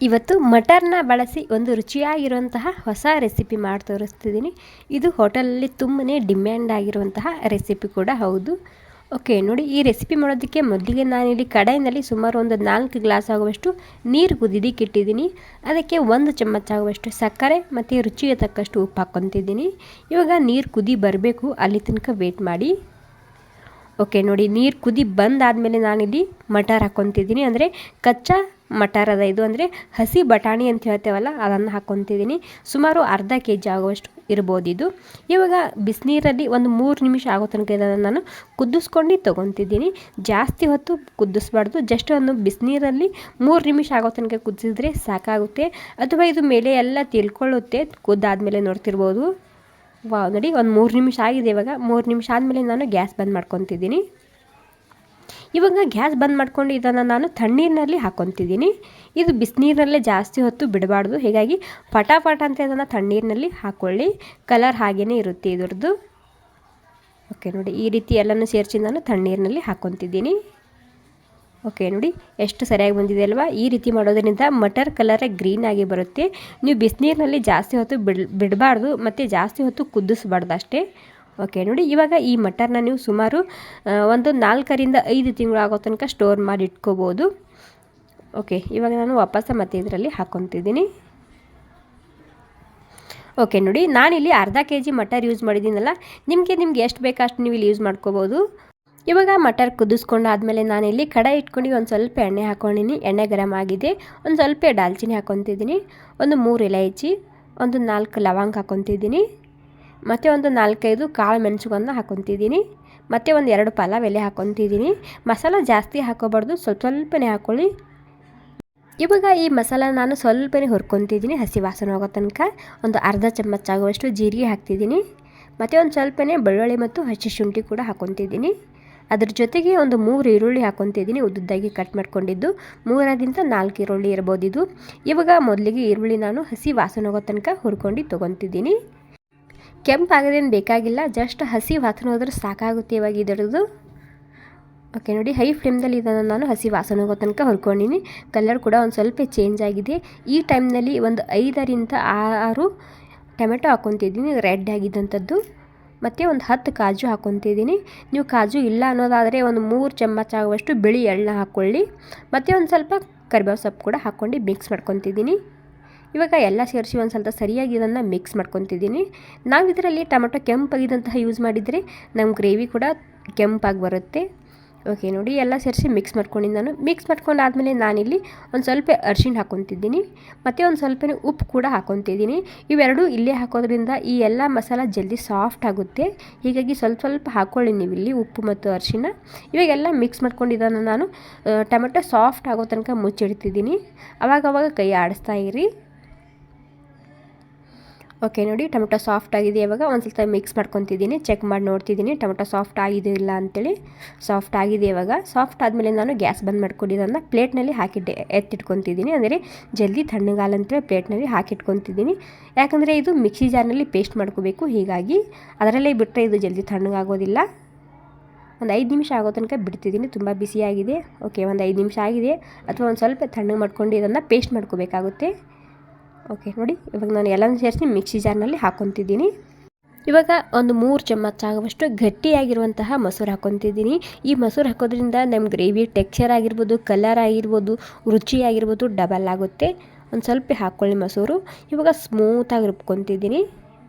ಇವತ್ತು ಮಟರ್ನ ಬಳಸಿ ಒಂದು ರುಚಿಯಾಗಿರುವಂತಹ ಹೊಸ ರೆಸಿಪಿ ಮಾಡಿ ತೋರಿಸ್ತಿದ್ದೀನಿ. ಇದು ಹೋಟೆಲಲ್ಲಿ ತುಂಬನೇ ಡಿಮ್ಯಾಂಡ್ ಆಗಿರುವಂತಹ ರೆಸಿಪಿ ಕೂಡ ಹೌದು. ಓಕೆ ನೋಡಿ, ಈ ರೆಸಿಪಿ ಮಾಡೋದಕ್ಕೆ ಮೊದಲಿಗೆ ನಾನಿಲ್ಲಿ ಕಡಾಯಿನಲ್ಲಿ ಸುಮಾರು ಒಂದು 4 ಗ್ಲಾಸ್ ಆಗುವಷ್ಟು ನೀರು ಕುದಿಲಿಕ್ಕೆ ಇಟ್ಟಿದ್ದೀನಿ. ಅದಕ್ಕೆ 1 ಚಮಚ ಆಗುವಷ್ಟು ಸಕ್ಕರೆ ಮತ್ತು ರುಚಿಗೆ ತಕ್ಕಷ್ಟು ಉಪ್ಪು ಹಾಕ್ಕೊತಿದ್ದೀನಿ. ಇವಾಗ ನೀರು ಕುದಿ ಬರಬೇಕು, ಅಲ್ಲಿ ತನಕ ವೇಟ್ ಮಾಡಿ. ಓಕೆ ನೋಡಿ, ನೀರು ಕುದಿ ಬಂದಾದಮೇಲೆ ನಾನಿಲ್ಲಿ ಮಟರ್ ಹಾಕ್ಕೊತಿದ್ದೀನಿ. ಅಂದರೆ ಕಚ್ಚಾ ಮಟರ್ ಅದ ಇದು, ಅಂದರೆ ಹಸಿ ಬಟಾಣಿ ಅಂತ ಹೇಳ್ತೇವಲ್ಲ ಅದನ್ನು ಹಾಕ್ಕೊತಿದ್ದೀನಿ. ಸುಮಾರು ಅರ್ಧ kg ಆಗುವಷ್ಟು ಇರ್ಬೋದು ಇದು. ಇವಾಗ ಬಿಸಿನೀರಲ್ಲಿ ಒಂದು 3 ನಿಮಿಷ ಆಗೋ ತನಕ ಇದನ್ನು ನಾನು ಕುದಿಸ್ಕೊಂಡು ತೊಗೊತಿದ್ದೀನಿ. ಜಾಸ್ತಿ ಹೊತ್ತು ಕುದಿಸ್ಬಾರ್ದು, ಜಸ್ಟ್ ಒಂದು ಬಿಸಿನೀರಲ್ಲಿ 3 ನಿಮಿಷ ಆಗೋ ತನಕ ಕುದಿಸಿದ್ರೆ ಸಾಕಾಗುತ್ತೆ. ಅಥವಾ ಇದು ಮೇಲೆ ಎಲ್ಲ ತಿಳ್ಕೊಳ್ಳುತ್ತೆ ಕುದ್ದಾದ್ಮೇಲೆ. ನೋಡ್ತಿರ್ಬೋದು, ವಾವ್ ನೋಡಿ, ಒಂದು 3 ನಿಮಿಷ ಆಗಿದೆ. ಇವಾಗ 3 ನಿಮಿಷ ಆದಮೇಲೆ ನಾನು ಗ್ಯಾಸ್ ಬಂದ್ ಮಾಡ್ಕೊತಿದ್ದೀನಿ. ಇವಾಗ ಗ್ಯಾಸ್ ಬಂದ್ ಮಾಡ್ಕೊಂಡು ಇದನ್ನು ನಾನು ತಣ್ಣೀರಿನಲ್ಲಿ ಹಾಕ್ಕೊತಿದ್ದೀನಿ. ಇದು ಬಿಸಿನೀರಲ್ಲೇ ಜಾಸ್ತಿ ಹೊತ್ತು ಬಿಡಬಾರ್ದು, ಹೀಗಾಗಿ ಪಟಾಪಟ ಅಂತ ಇದನ್ನು ತಣ್ಣೀರಿನಲ್ಲಿ ಹಾಕ್ಕೊಳ್ಳಿ. ಕಲರ್ ಹಾಗೇ ಇರುತ್ತೆ ಇದ್ರದ್ದು. ಓಕೆ ನೋಡಿ, ಈ ರೀತಿ ಎಲ್ಲನೂ ಸೇರಿಸಿ ನಾನು ತಣ್ಣೀರಿನಲ್ಲಿ ಹಾಕ್ಕೊತಿದ್ದೀನಿ. ಓಕೆ ನೋಡಿ, ಎಷ್ಟು ಸರಿಯಾಗಿ ಬಂದಿದೆ ಅಲ್ವಾ. ಈ ರೀತಿ ಮಾಡೋದ್ರಿಂದ ಮಟರ್ ಕಲರ್ ಗ್ರೀನ್ ಆಗಿ ಬರುತ್ತೆ. ನೀವು ಬಿಸಿನೀರಿನಲ್ಲಿ ಜಾಸ್ತಿ ಹೊತ್ತು ಬಿಡಬಾರ್ದು ಮತ್ತು ಜಾಸ್ತಿ ಹೊತ್ತು ಕುದಿಸ್ಬಾರ್ದು ಅಷ್ಟೇ. ಓಕೆ ನೋಡಿ, ಇವಾಗ ಈ ಮಟರ್ನ ನೀವು ಸುಮಾರು ಒಂದು 4 ರಿಂದ 5 ತಿಂಗಳು ಆಗೋ ತನಕ ಸ್ಟೋರ್ ಮಾಡಿ ಇಟ್ಕೋಬೋದು. ಓಕೆ, ಇವಾಗ ನಾನು ವಾಪಸ್ ಮತ್ತೆ ಇದರಲ್ಲಿ ಹಾಕ್ಕೊತಿದ್ದೀನಿ. ಓಕೆ ನೋಡಿ, ನಾನಿಲ್ಲಿ ಅರ್ಧ kg ಮಟರ್ ಯೂಸ್ ಮಾಡಿದ್ದೀನಲ್ಲ, ನಿಮಗೆ ಎಷ್ಟು ಬೇಕೋ ಅಷ್ಟು ನೀವು ಇಲ್ಲಿ ಯೂಸ್ ಮಾಡ್ಕೋಬೋದು. ಇವಾಗ ಮಟರ್ ಕುದಿಸ್ಕೊಂಡಾದ್ಮೇಲೆ ನಾನಿಲ್ಲಿ ಕಡಾಯಿ ಇಟ್ಕೊಂಡು ಒಂದು ಸ್ವಲ್ಪ ಎಣ್ಣೆ ಹಾಕ್ಕೊಂಡಿನಿ. ಎಣ್ಣೆ ಗರಂ ಆಗಿದೆ. ಒಂದು ಸ್ವಲ್ಪ ದಾಲ್ಚಿನ್ನಿ ಹಾಕ್ಕೊತಿದ್ದೀನಿ, ಒಂದು 3 ಇಲೈಚಿ, ಒಂದು 4 ಲವಂಗ ಹಾಕ್ಕೊತಿದ್ದೀನಿ, ಮತ್ತು ಒಂದು 4-5 ಕಾಳು ಮೆಣಸುಗಳನ್ನು ಹಾಕ್ಕೊತಿದ್ದೀನಿ, ಮತ್ತು ಒಂದು 2 ಪಲಾವ್ ಎಲೆ ಹಾಕ್ಕೊತಿದ್ದೀನಿ. ಮಸಾಲ ಜಾಸ್ತಿ ಹಾಕೋಬಾರ್ದು, ಸ್ವಲ್ಪನೇ ಹಾಕ್ಕೊಳ್ಳಿ. ಇವಾಗ ಈ ಮಸಾಲ ನಾನು ಸ್ವಲ್ಪನೇ ಹುರ್ಕೊತಿದ್ದೀನಿ ಹಸಿ ವಾಸನೆ ಹೋಗೋ ತನಕ. ಒಂದು ಅರ್ಧ ಚಮಚ ಆಗುವಷ್ಟು ಜೀರಿಗೆ ಹಾಕ್ತಿದ್ದೀನಿ, ಮತ್ತು ಒಂದು ಸ್ವಲ್ಪನೇ ಬೆಳ್ಳುಳ್ಳಿ ಮತ್ತು ಹಸಿ ಶುಂಠಿ ಕೂಡ ಹಾಕ್ಕೊತಿದ್ದೀನಿ. ಅದ್ರ ಜೊತೆಗೆ ಒಂದು 3 ಈರುಳ್ಳಿ ಹಾಕ್ಕೊತಿದ್ದೀನಿ, ಉದ್ದುದ್ದಾಗಿ ಕಟ್ ಮಾಡ್ಕೊಂಡಿದ್ದು. 3ರಿಂದ 4 ಈರುಳ್ಳಿ ಇರ್ಬೋದು ಇದು. ಇವಾಗ ಮೊದಲಿಗೆ ಈರುಳ್ಳಿ ನಾನು ಹಸಿ ವಾಸನೆ ಹೋಗೋ ತನಕ ಹುರ್ಕೊಂಡು ತೊಗೊತಿದ್ದೀನಿ. ಕೆಂಪಾಗೋದೇನು ಬೇಕಾಗಿಲ್ಲ, ಜಸ್ಟ್ ಹಸಿ ವಾಸನೆ ಹೋದ್ರೆ ಸಾಕಾಗುತ್ತೆ ಇವಾಗ ಇದರದ್ದು. ಓಕೆ ನೋಡಿ, ಹೈ ಫ್ಲೇಮ್ದಲ್ಲಿ ಇದನ್ನು ನಾನು ಹಸಿ ವಾಸನೆ ಹೋಗೋ ತನಕ ಹುರ್ಕೊಂಡಿನಿ. ಕಲರ್ ಕೂಡ ಒಂದು ಸ್ವಲ್ಪ ಚೇಂಜ್ ಆಗಿದೆ. ಈ ಟೈಮ್ನಲ್ಲಿ ಒಂದು 5ರಿಂದ 6 ಟೊಮೆಟೊ ಹಾಕ್ಕೊತಿದ್ದೀನಿ, ರೆಡ್ ಆಗಿದ್ದಂಥದ್ದು, ಮತ್ತು ಒಂದು 10 ಕಾಜು ಹಾಕ್ಕೊತಿದ್ದೀನಿ. ನೀವು ಕಾಜು ಇಲ್ಲ ಅನ್ನೋದಾದರೆ ಒಂದು 3 ಚಮಚ ಆಗುವಷ್ಟು ಬಿಳಿ ಎಳ್ಳ ಹಾಕ್ಕೊಳ್ಳಿ, ಮತ್ತು ಒಂದು ಸ್ವಲ್ಪ ಕರಿಬೇವು ಸೊಪ್ಪು ಕೂಡ ಹಾಕ್ಕೊಂಡು ಮಿಕ್ಸ್ ಮಾಡ್ಕೊತಿದ್ದೀನಿ. ಇವಾಗ ಎಲ್ಲ ಸೇರಿಸಿ ಒಂದು ಸ್ವಲ್ಪ ಸರಿಯಾಗಿ ಇದನ್ನು ಮಿಕ್ಸ್ ಮಾಡ್ಕೊತಿದ್ದೀನಿ. ನಾವು ಇದರಲ್ಲಿ ಟೊಮೆಟೊ ಕೆಂಪಾಗಿದ್ದಂತಹ ಯೂಸ್ ಮಾಡಿದರೆ ನಮ್ಮ ಗ್ರೇವಿ ಕೂಡ ಕೆಂಪಾಗಿ ಬರುತ್ತೆ. ಓಕೆ ನೋಡಿ, ಎಲ್ಲ ಸೇರಿಸಿ ಮಿಕ್ಸ್ ಮಾಡ್ಕೊಂಡಿದ್ದು ನಾನು. ಮಿಕ್ಸ್ ಮಾಡ್ಕೊಂಡಾದ್ಮೇಲೆ ನಾನಿಲ್ಲಿ ಒಂದು ಸ್ವಲ್ಪ ಅರಿಶಿಣ ಹಾಕ್ಕೊತಿದ್ದೀನಿ, ಮತ್ತು ಒಂದು ಸ್ವಲ್ಪ ಉಪ್ಪು ಕೂಡ ಹಾಕ್ಕೊತಿದ್ದೀನಿ. ಇವೆರಡೂ ಇಲ್ಲೇ ಹಾಕೋದ್ರಿಂದ ಈ ಎಲ್ಲ ಮಸಾಲ ಜಲ್ದಿ ಸಾಫ್ಟ್ ಆಗುತ್ತೆ, ಹೀಗಾಗಿ ಸ್ವಲ್ಪ ಹಾಕ್ಕೊಳ್ಳಿ ನೀವು ಇಲ್ಲಿ ಉಪ್ಪು ಮತ್ತು ಅರಿಶಿಣ. ಇವಾಗೆಲ್ಲ ಮಿಕ್ಸ್ ಮಾಡ್ಕೊಂಡಿದ್ದನ್ನು ನಾನು ಟೊಮೆಟೊ ಸಾಫ್ಟ್ ಆಗೋ ತನಕ ಮುಚ್ಚಿಡ್ತಿದ್ದೀನಿ. ಅವಾಗವಾಗ ಕೈ ಆಡಿಸ್ತಾ ಇರಿ. ಓಕೆ ನೋಡಿ, ಟೊಮೆಟೊ ಸಾಫ್ಟ್ ಆಗಿದೆ. ಇವಾಗ ಒಂದು ಸ್ವಲ್ಪ ಮಿಕ್ಸ್ ಮಾಡ್ಕೊತಿದ್ದೀನಿ, ಚೆಕ್ ಮಾಡಿ ನೋಡ್ತಿದ್ದೀನಿ ಟೊಮೆಟೊ ಸಾಫ್ಟ್ ಆಗಿದೆ ಇಲ್ಲ ಅಂತೇಳಿ. ಸಾಫ್ಟ್ ಆಗಿದೆ. ಇವಾಗ ಸಾಫ್ಟ್ ಆದಮೇಲೆ ನಾನು ಗ್ಯಾಸ್ ಬಂದ್ ಮಾಡ್ಕೊಂಡಿದ್ದನ್ನು ಪ್ಲೇಟ್ನಲ್ಲಿ ಎತ್ತಿಟ್ಕೊತಿದ್ದೀನಿ. ಅಂದರೆ ಜಲ್ದಿ ತಣ್ಣಗಾಲಂತೇಳಿ ಪ್ಲೇಟ್ನಲ್ಲಿ ಹಾಕಿಟ್ಕೊತಿದ್ದೀನಿ. ಯಾಕಂದರೆ ಇದು ಮಿಕ್ಸಿ ಜಾರ್ನಲ್ಲಿ ಪೇಸ್ಟ್ ಮಾಡ್ಕೋಬೇಕು, ಹೀಗಾಗಿ ಅದರಲ್ಲೇ ಬಿಟ್ಟರೆ ಇದು ಜಲ್ದಿ ತಣ್ಣಗಾಗೋದಿಲ್ಲ. ಒಂದು 5 ನಿಮಿಷ ಆಗೋ ತನಕ ಬಿಡ್ತಿದ್ದೀನಿ, ತುಂಬ ಬಿಸಿಯಾಗಿದೆ. ಓಕೆ, ಒಂದು 5 ನಿಮಿಷ ಆಗಿದೆ. ಅಥವಾ ಒಂದು ಸ್ವಲ್ಪ ತಣ್ಣಗೆ ಮಾಡ್ಕೊಂಡು ಇದನ್ನು ಪೇಸ್ಟ್ ಮಾಡ್ಕೋಬೇಕಾಗುತ್ತೆ. ಓಕೆ ನೋಡಿ, ಇವಾಗ ನಾನು ಎಲ್ಲನೂ ಸೇರಿಸಿ ಮಿಕ್ಸಿ ಜಾರ್ನಲ್ಲಿ ಹಾಕ್ಕೊತಿದ್ದೀನಿ. ಇವಾಗ ಒಂದು 3 ಚಮಚ ಆಗುವಷ್ಟು ಗಟ್ಟಿಯಾಗಿರುವಂತಹ ಮೊಸರು ಹಾಕ್ಕೊತಿದ್ದೀನಿ. ಈ ಮೊಸರು ಹಾಕೋದ್ರಿಂದ ನಮ್ಮ ಗ್ರೇವಿ ಟೆಕ್ಸ್ಚರ್ ಆಗಿರ್ಬೋದು, ಕಲರ್ ಆಗಿರ್ಬೋದು, ರುಚಿ ಆಗಿರ್ಬೋದು ಡಬಲ್ ಆಗುತ್ತೆ. ಒಂದು ಸ್ವಲ್ಪ ಹಾಕ್ಕೊಳ್ಳಿ ಮೊಸರು. ಇವಾಗ ಸ್ಮೂತಾಗಿ ರುಬ್ಕೊತಿದ್ದೀನಿ.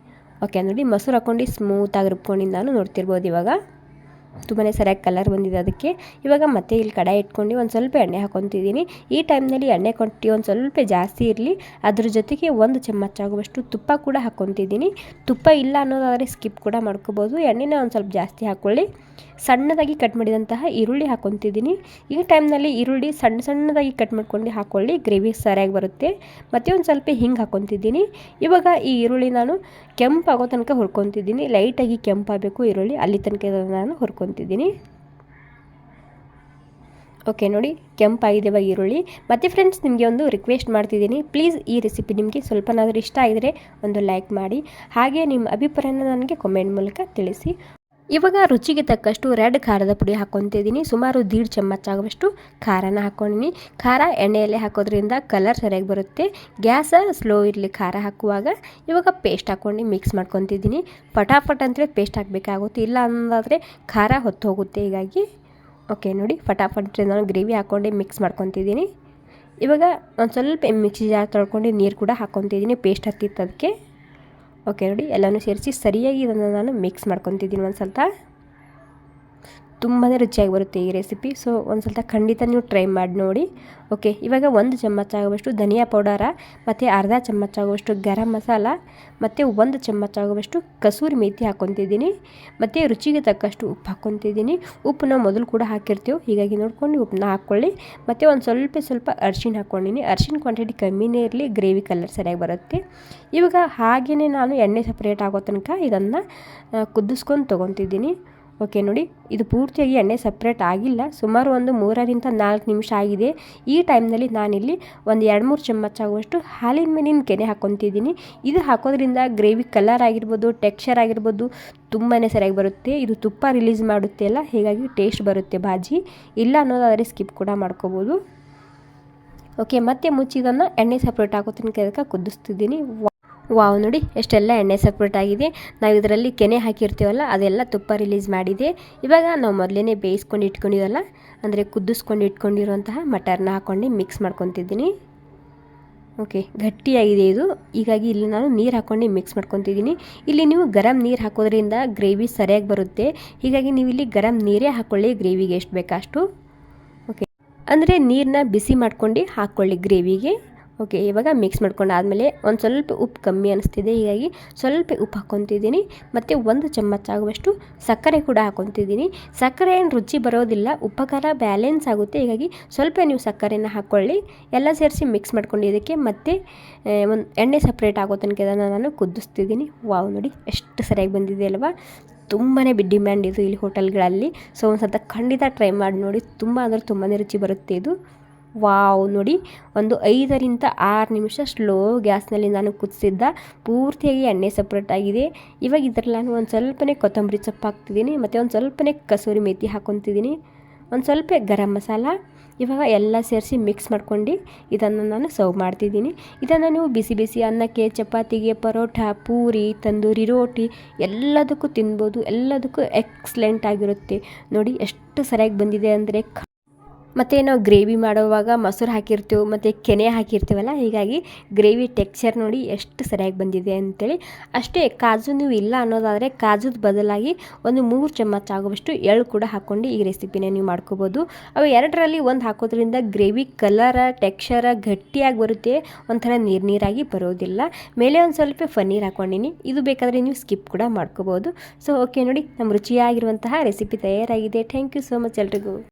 ಓಕೆ ನೋಡಿ, ಮೊಸರು ಹಾಕ್ಕೊಂಡು ಸ್ಮೂತಾಗಿ ರುಬ್ಕೊಂಡಿದ್ದು ನಾನು ನೋಡ್ತಿರ್ಬೋದು. ಇವಾಗ ತುಂಬಾ ಸರಿಯಾಗಿ ಕಲರ್ ಬಂದಿದೆ ಅದಕ್ಕೆ. ಇವಾಗ ಮತ್ತೆ ಇಲ್ಲಿ ಕಡಾಯಿ ಇಟ್ಕೊಂಡು ಒಂದು ಸ್ವಲ್ಪ ಎಣ್ಣೆ ಹಾಕ್ಕೊತಿದ್ದೀನಿ. ಈ ಟೈಮ್ನಲ್ಲಿ ಎಣ್ಣೆ ಕೊಟ್ಟು ಒಂದು ಸ್ವಲ್ಪ ಜಾಸ್ತಿ ಇರಲಿ. ಅದ್ರ ಜೊತೆಗೆ 1 ಚಮಚ ಆಗುವಷ್ಟು ತುಪ್ಪ ಕೂಡ ಹಾಕ್ಕೊತಿದ್ದೀನಿ. ತುಪ್ಪ ಇಲ್ಲ ಅನ್ನೋದಾದರೆ ಸ್ಕಿಪ್ ಕೂಡ ಮಾಡ್ಕೋಬೋದು. ಎಣ್ಣೆನ ಒಂದು ಸ್ವಲ್ಪ ಜಾಸ್ತಿ ಹಾಕ್ಕೊಳ್ಳಿ. ಸಣ್ಣದಾಗಿ ಕಟ್ ಮಾಡಿದಂತಹ ಈರುಳ್ಳಿ ಹಾಕ್ಕೊತಿದ್ದೀನಿ. ಈ ಟೈಮ್ನಲ್ಲಿ ಈರುಳ್ಳಿ ಸಣ್ಣದಾಗಿ ಕಟ್ ಮಾಡ್ಕೊಂಡು ಹಾಕ್ಕೊಳ್ಳಿ, ಗ್ರೇವಿ ಸರಿಯಾಗಿ ಬರುತ್ತೆ. ಮತ್ತು ಒಂದು ಸ್ವಲ್ಪ ಹಿಂಗೆ ಹಾಕ್ಕೊತಿದ್ದೀನಿ. ಇವಾಗ ಈ ಈರುಳ್ಳಿ ನಾನು ಕೆಂಪಾಗೋ ತನಕ ಹುರ್ಕೊತಿದ್ದೀನಿ. ಲೈಟಾಗಿ ಕೆಂಪಾಗಬೇಕು ಈರುಳ್ಳಿ, ಅಲ್ಲಿ ತನಕ ನಾನು ಹುರ್ಕೊತಿದ್ದೀನಿ. ಓಕೆ ನೋಡಿ, ಕೆಂಪಾಗಿದೆ ಇವಾಗ ಈರುಳ್ಳಿ. ಮತ್ತು ಫ್ರೆಂಡ್ಸ್, ನಿಮಗೆ ಒಂದು ರಿಕ್ವೆಸ್ಟ್ ಮಾಡ್ತಿದ್ದೀನಿ, ಪ್ಲೀಸ್ ಈ ರೆಸಿಪಿ ನಿಮಗೆ ಸ್ವಲ್ಪನಾದರೂ ಇಷ್ಟ ಆಗಿದರೆ ಒಂದು ಲೈಕ್ ಮಾಡಿ. ಹಾಗೆ ನಿಮ್ಮ ಅಭಿಪ್ರಾಯನ ನನಗೆ ಕಮೆಂಟ್ ಮೂಲಕ ತಿಳಿಸಿ. ಇವಾಗ ರುಚಿಗೆ ತಕ್ಕಷ್ಟು ರೆಡ್ ಖಾರದ ಪುಡಿ ಹಾಕ್ಕೊತಿದ್ದೀನಿ. ಸುಮಾರು 1.5 ಚಮಚ ಆಗುವಷ್ಟು ಖಾರನ ಹಾಕ್ಕೊಂಡಿನಿ. ಖಾರ ಎಣ್ಣೆಯಲ್ಲೇ ಹಾಕೋದ್ರಿಂದ ಕಲರ್ ಸರಿಯಾಗಿ ಬರುತ್ತೆ. ಗ್ಯಾಸ ಸ್ಲೋ ಇರಲಿ ಖಾರ ಹಾಕುವಾಗ. ಇವಾಗ ಪೇಸ್ಟ್ ಹಾಕ್ಕೊಂಡು ಮಿಕ್ಸ್ ಮಾಡ್ಕೊತಿದ್ದೀನಿ. ಫಟಾಫಟ್ ಅಂತೇಳಿ ಪೇಸ್ಟ್ ಹಾಕಬೇಕಾಗುತ್ತೆ, ಇಲ್ಲ ಅನ್ನೋದಾದರೆ ಖಾರ ಹೊತ್ತು ಹೋಗುತ್ತೆ. ಹೀಗಾಗಿ ಓಕೆ ನೋಡಿ, ಫಟಾಫಟ್ ನಾನು ಗ್ರೇವಿ ಹಾಕ್ಕೊಂಡು ಮಿಕ್ಸ್ ಮಾಡ್ಕೊತಿದ್ದೀನಿ. ಇವಾಗ ಒಂದು ಸ್ವಲ್ಪ ಮಿಕ್ಸಿ ಜಾರ್ ತೊಳ್ಕೊಂಡು ನೀರು ಕೂಡ ಹಾಕ್ಕೊತಿದ್ದೀನಿ, ಪೇಸ್ಟ್ ಹತ್ತಿತ್ತು ಅದಕ್ಕೆ. ಓಕೆ ನೋಡಿ, ಎಲ್ಲನೂ ಸೇರಿಸಿ ಸರಿಯಾಗಿ ಇದನ್ನು ನಾನು ಮಿಕ್ಸ್ ಮಾಡ್ಕೊತಿದ್ದೀನಿ. ಒಂದು ಸ್ವಲ್ಪ ತುಂಬಾ ರುಚಿಯಾಗಿ ಬರುತ್ತೆ ಈ ರೆಸಿಪಿ. ಸೊ ಒಂದು ಸ್ವಲ್ಪ ಖಂಡಿತ ನೀವು ಟ್ರೈ ಮಾಡಿ ನೋಡಿ. ಓಕೆ, ಇವಾಗ 1 ಚಮಚ ಆಗುವಷ್ಟು ಧನಿಯಾ ಪೌಡರ ಮತ್ತು ಅರ್ಧ ಚಮಚ ಆಗುವಷ್ಟು ಗರಂ ಮಸಾಲ ಮತ್ತು 1 ಚಮಚ ಆಗುವಷ್ಟು ಕಸೂರಿ ಮೇಥಿ ಹಾಕ್ಕೊತಿದ್ದೀನಿ. ಮತ್ತು ರುಚಿಗೆ ತಕ್ಕಷ್ಟು ಉಪ್ಪು ಹಾಕ್ಕೊತಿದ್ದೀನಿ. ಉಪ್ಪನ್ನ ಮೊದಲು ಕೂಡ ಹಾಕಿರ್ತೀವಿ, ಹೀಗಾಗಿ ನೋಡ್ಕೊಂಡು ಉಪ್ಪನ್ನ ಹಾಕ್ಕೊಳ್ಳಿ. ಮತ್ತು ಒಂದು ಸ್ವಲ್ಪ ಅರಿಶಿಣ ಹಾಕ್ಕೊಂಡಿನಿ. ಅರಿಶಿಣ ಕ್ವಾಂಟಿಟಿ ಕಮ್ಮಿನೇ ಇರಲಿ, ಗ್ರೇವಿ ಕಲರ್ ಸರಿಯಾಗಿ ಬರುತ್ತೆ. ಇವಾಗ ಹಾಗೆಯೇ ನಾನು ಎಣ್ಣೆ ಸಪ್ರೇಟ್ ಆಗೋ ತನಕ ಇದನ್ನು ಕುದಿಸ್ಕೊಂಡು ತೊಗೊತಿದ್ದೀನಿ. ಓಕೆ ನೋಡಿ, ಇದು ಪೂರ್ತಿಯಾಗಿ ಎಣ್ಣೆ ಸಪ್ರೇಟ್ ಆಗಿಲ್ಲ, ಸುಮಾರು ಒಂದು 3-4 ನಿಮಿಷ ಆಗಿದೆ. ಈ ಟೈಮ್ನಲ್ಲಿ ನಾನಿಲ್ಲಿ ಒಂದು 2-3 ಚಮಚ ಆಗುವಷ್ಟು ಹಾಲಿನ ಮೇಲಿನ ಕೆನೆ ಹಾಕ್ಕೊತಿದ್ದೀನಿ. ಇದು ಹಾಕೋದ್ರಿಂದ ಗ್ರೇವಿ ಕಲರ್ ಆಗಿರ್ಬೋದು, ಟೆಕ್ಸ್ಚರ್ ಆಗಿರ್ಬೋದು ತುಂಬಾ ಸರಿಯಾಗಿ ಬರುತ್ತೆ. ಇದು ತುಪ್ಪ ರಿಲೀಸ್ ಮಾಡುತ್ತೆ ಅಲ್ಲ, ಹೀಗಾಗಿ ಟೇಸ್ಟ್ ಬರುತ್ತೆ ಬಾಜಿ. ಇಲ್ಲ ಅನ್ನೋದಾದರೆ ಸ್ಕಿಪ್ ಕೂಡ ಮಾಡ್ಕೋಬೋದು. ಓಕೆ, ಮತ್ತೆ ಮುಚ್ಚಿದನ್ನು ಎಣ್ಣೆ ಸಪ್ರೇಟ್ ಆಗೋ ತನಕ ಅದಕ್ಕೆ ಕುದಿಸ್ತಿದ್ದೀನಿ. ವಾವ್ ನೋಡಿ, ಎಷ್ಟೆಲ್ಲ ಎಣ್ಣೆ ಸಪ್ರೇಟ್ ಆಗಿದೆ. ನಾವು ಇದರಲ್ಲಿ ಕೆನೆ ಹಾಕಿರ್ತೀವಲ್ಲ, ಅದೆಲ್ಲ ತುಪ್ಪ ರಿಲೀಸ್ ಮಾಡಿದೆ. ಇವಾಗ ನಾವು ಮೊದಲೇ ಬೇಯಿಸ್ಕೊಂಡು ಇಟ್ಕೊಂಡಿವಲ್ಲ, ಅಂದರೆ ಕುದಿಸ್ಕೊಂಡು ಇಟ್ಕೊಂಡಿರುವಂತಹ ಮಟರ್ನ ಹಾಕ್ಕೊಂಡು ಮಿಕ್ಸ್ ಮಾಡ್ಕೊತಿದ್ದೀನಿ. ಓಕೆ, ಗಟ್ಟಿಯಾಗಿದೆ ಇದು, ಹೀಗಾಗಿ ಇಲ್ಲಿ ನಾನು ನೀರು ಹಾಕ್ಕೊಂಡು ಮಿಕ್ಸ್ ಮಾಡ್ಕೊತಿದ್ದೀನಿ. ಇಲ್ಲಿ ನೀವು ಗರಂ ನೀರು ಹಾಕೋದ್ರಿಂದ ಗ್ರೇವಿ ಸರಿಯಾಗಿ ಬರುತ್ತೆ, ಹೀಗಾಗಿ ನೀವು ಇಲ್ಲಿ ಗರಂ ನೀರೇ ಹಾಕ್ಕೊಳ್ಳಿ ಗ್ರೇವಿಗೆ ಎಷ್ಟು ಬೇಕಷ್ಟು. ಓಕೆ, ಅಂದರೆ ನೀರನ್ನ ಬಿಸಿ ಮಾಡ್ಕೊಂಡು ಹಾಕ್ಕೊಳ್ಳಿ ಗ್ರೇವಿಗೆ. ಓಕೆ, ಇವಾಗ ಮಿಕ್ಸ್ ಮಾಡ್ಕೊಂಡು ಆದಮೇಲೆ ಒಂದು ಸ್ವಲ್ಪ ಉಪ್ಪು ಕಮ್ಮಿ ಅನಿಸ್ತಿದೆ, ಹೀಗಾಗಿ ಸ್ವಲ್ಪ ಉಪ್ಪು ಹಾಕ್ಕೊತಿದ್ದೀನಿ. ಮತ್ತು 1 ಚಮಚ ಆಗುವಷ್ಟು ಸಕ್ಕರೆ ಕೂಡ ಹಾಕ್ಕೊತಿದ್ದೀನಿ. ಸಕ್ಕರೆ ಏನು ರುಚಿ ಬರೋದಿಲ್ಲ, ಉಪ್ಪು ಖಾರ ಬ್ಯಾಲೆನ್ಸ್ ಆಗುತ್ತೆ, ಹೀಗಾಗಿ ಸ್ವಲ್ಪ ನೀವು ಸಕ್ಕರೆನ ಹಾಕ್ಕೊಳ್ಳಿ. ಎಲ್ಲ ಸೇರಿಸಿ ಮಿಕ್ಸ್ ಮಾಡ್ಕೊಂಡಿದ್ದಕ್ಕೆ ಮತ್ತೆ ಒಂದು ಎಣ್ಣೆ ಸಪ್ರೇಟ್ ಆಗೋ ತನಕ ಇದನ್ನು ನಾನು ಕುದಿಸ್ತಿದ್ದೀನಿ. ವಾವ್ ನೋಡಿ, ಎಷ್ಟು ಸರಿಯಾಗಿ ಬಂದಿದೆ ಅಲ್ವಾ. ತುಂಬಾ ಡಿಮ್ಯಾಂಡ್ ಇದು ಇಲ್ಲಿ ಹೋಟೆಲ್ಗಳಲ್ಲಿ. ಸೊ ಒಂದು ಸ್ವಲ್ಪ ಖಂಡಿತ ಟ್ರೈ ಮಾಡಿ ನೋಡಿ, ತುಂಬ ಅಂದರೆ ತುಂಬಾ ರುಚಿ ಬರುತ್ತೆ ಇದು. ವಾವ್ ನೋಡಿ, ಒಂದು 5-6 ನಿಮಿಷ ಸ್ಲೋ ಗ್ಯಾಸ್ನಲ್ಲಿ ನಾನು ಕುದಿಸಿದ್ದ ಪೂರ್ತಿಯಾಗಿ ಎಣ್ಣೆ ಸಪ್ರೇಟ್ ಆಗಿದೆ. ಇವಾಗ ಇದರಲ್ಲಿ ನಾನು ಒಂದು ಸ್ವಲ್ಪನೇ ಕೊತ್ತಂಬರಿ ಸೊಪ್ಪು ಹಾಕ್ತಿದ್ದೀನಿ, ಮತ್ತು ಒಂದು ಸ್ವಲ್ಪನೇ ಕಸೂರಿ ಮೇಥಿ ಹಾಕ್ಕೊತಿದ್ದೀನಿ, ಒಂದು ಸ್ವಲ್ಪ ಗರಂ ಮಸಾಲ. ಇವಾಗ ಎಲ್ಲ ಸೇರಿಸಿ ಮಿಕ್ಸ್ ಮಾಡ್ಕೊಂಡು ಇದನ್ನು ನಾನು ಸರ್ವ್ ಮಾಡ್ತಿದ್ದೀನಿ. ಇದನ್ನು ನೀವು ಬಿಸಿ ಬಿಸಿ ಅನ್ನಕ್ಕೆ, ಚಪಾತಿಗೆ, ಪರೋಟ, ಪೂರಿ, ತಂದೂರಿ ರೋಟಿ ಎಲ್ಲದಕ್ಕೂ ತಿನ್ಬೋದು. ಎಲ್ಲದಕ್ಕೂ ಎಕ್ಸಲೆಂಟ್ ಆಗಿರುತ್ತೆ. ನೋಡಿ ಎಷ್ಟು ಸರಿಯಾಗಿ ಬಂದಿದೆ ಅಂದರೆ. ಮತ್ತು ನಾವು ಗ್ರೇವಿ ಮಾಡುವಾಗ ಮೊಸರು ಹಾಕಿರ್ತೀವಿ ಮತ್ತು ಕೆನೆ ಹಾಕಿರ್ತೀವಲ್ಲ, ಹೀಗಾಗಿ ಗ್ರೇವಿ ಟೆಕ್ಸ್ಚರ್ ನೋಡಿ ಎಷ್ಟು ಸರಿಯಾಗಿ ಬಂದಿದೆ ಅಂಥೇಳಿ. ಅಷ್ಟೇ, ಕಾಜು ನೀವು ಇಲ್ಲ ಅನ್ನೋದಾದರೆ ಕಾಜುದ ಬದಲಾಗಿ ಒಂದು 3 ಚಮಚ ಆಗುವಷ್ಟು ಎಳ್ಳು ಕೂಡ ಹಾಕ್ಕೊಂಡು ಈ ರೆಸಿಪಿನ ನೀವು ಮಾಡ್ಕೋಬೋದು. ಅವು ಎರಡರಲ್ಲಿ ಒಂದು ಹಾಕೋದ್ರಿಂದ ಗ್ರೇವಿ ಕಲರ ಟೆಕ್ಸ್ಚರ ಗಟ್ಟಿಯಾಗಿ ಬರುತ್ತೆ, ಒಂಥರ ನೀರಾಗಿ ಬರೋದಿಲ್ಲ. ಮೇಲೆ ಒಂದು ಸ್ವಲ್ಪ ಪನ್ನೀರ್ ಹಾಕ್ಕೊಂಡಿನಿ, ಇದು ಬೇಕಾದರೆ ನೀವು ಸ್ಕಿಪ್ ಕೂಡ ಮಾಡ್ಕೋಬೋದು. ಸೊ ಓಕೆ ನೋಡಿ, ನಮ್ಮ ರುಚಿಯಾಗಿರುವಂತಹ ರೆಸಿಪಿ ತಯಾರಾಗಿದೆ. ಥ್ಯಾಂಕ್ ಯು ಸೋ ಮಚ್ ಎಲ್ರಿಗೂ.